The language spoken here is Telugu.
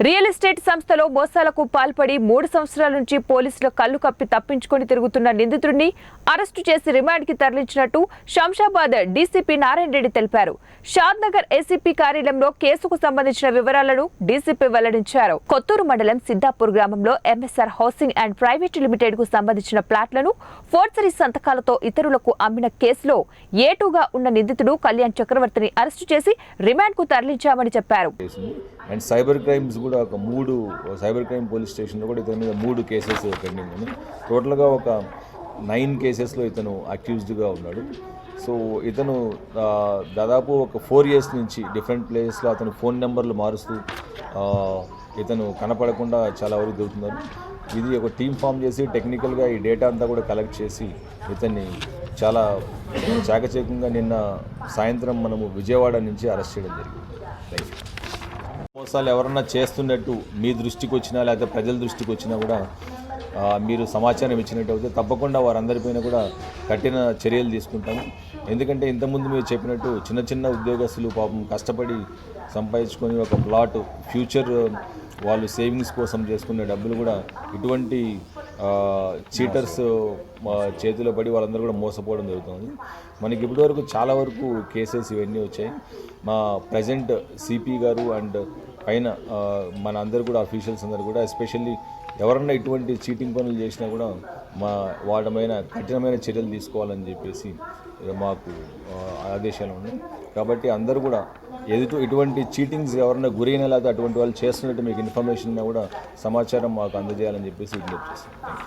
రియల్ ఎస్టేట్ సంస్థలో మోసాలకు పాల్పడి 3 సంవత్సరాల నుంచి పోలీసుల కళ్లు కప్పి తప్పించుకొని తిరుగుతున్న నిందితుడిని అరెస్టు చేసి రిమాండ్కి తరలించినట్టు శంషాబాద్ డీసీపీ నారాయణ రెడ్డి తెలిపారు. షాద్నగర్ ఏసీపీ కార్యాలయంలో కేసుకు సంబంధించిన వివరాలను డీసీపీ వెల్లడించారు. కొత్తూరు మండలం సిద్దాపూర్ గ్రామంలో MSR housing and private limited కు సంబంధించిన ప్లాట్లను ఫోర్జరీ సంతకాలతో ఇతరులకు అమ్మిన కేసులో ఏటూగా ఉన్న నిందితుడు కళ్యాణ్ చక్రవర్తిని అరెస్టు చేసి రిమాండ్కు తరలించామని చెప్పారు. అండ్ సైబర్ క్రైమ్స్ కూడా ఒక 3 సైబర్ క్రైమ్ పోలీస్ స్టేషన్లో కూడా ఇతని మీద 3 కేసెస్ పెండింగ్ ఉన్నాయి. టోటల్గా ఒక 9 కేసెస్లో ఇతను అక్యూజ్డ్గా ఉన్నాడు. సో ఇతను దాదాపు ఒక 4 ఇయర్స్ నుంచి డిఫరెంట్ ప్లేసెస్లో అతను ఫోన్ నెంబర్లు మారుస్తూ ఇతను కనపడకుండా చాలా వరకు దొరుకుతున్నారు. ఇది ఒక టీమ్ ఫామ్ చేసి టెక్నికల్గా ఈ డేటా అంతా కూడా కలెక్ట్ చేసి ఇతన్ని చాలా చాకచక్యంగా నిన్న సాయంత్రం మనము విజయవాడ నుంచి అరెస్ట్ చేయడం జరిగింది. Thank you. మోసాలు ఎవరన్నా చేస్తున్నట్టు మీ దృష్టికి వచ్చినా లేకపోతే ప్రజల దృష్టికి వచ్చినా కూడా మీరు సమాచారం ఇచ్చినట్టయితే తప్పకుండా వారందరిపైన కూడా కఠిన చర్యలు తీసుకుంటాము. ఎందుకంటే ఇంతకుముందు మీరు చెప్పినట్టు చిన్న చిన్న ఉద్యోగస్తులు పాపం కష్టపడి సంపాదించుకొని ఒక ప్లాట్ ఫ్యూచర్ వాళ్ళు సేవింగ్స్ కోసం చేసుకునే డబ్బులు కూడా ఇటువంటి చీటర్స్ చేతిలో పడి వాళ్ళందరూ కూడా మోసపోవడం జరుగుతుంది. మనకి ఇప్పటివరకు చాలా వరకు కేసెస్ ఇవన్నీ వచ్చాయి. మా ప్రజెంట్ సిపి గారు అండ్ పైన మన అందరు కూడా అఫీషియల్స్ అందరూ కూడా ఎస్పెషల్లీ ఎవరన్నా ఇటువంటి చీటింగ్ పనులు చేసినా కూడా వాడమైన కఠినమైన చర్యలు తీసుకోవాలని చెప్పేసి మాకు ఆదేశాలు ఉన్నాయి. కాబట్టి అందరూ కూడా ఇటువంటి చీటింగ్స్ ఎవరన్నా గురైనా లేదా అటువంటి వాళ్ళు చేస్తున్నట్టు మీకు ఇన్ఫర్మేషన్ ఉన్నా కూడా సమాచారం మాకు అందజేయాలని చెప్పేసి విజ్ఞప్తి చేస్తున్నాం.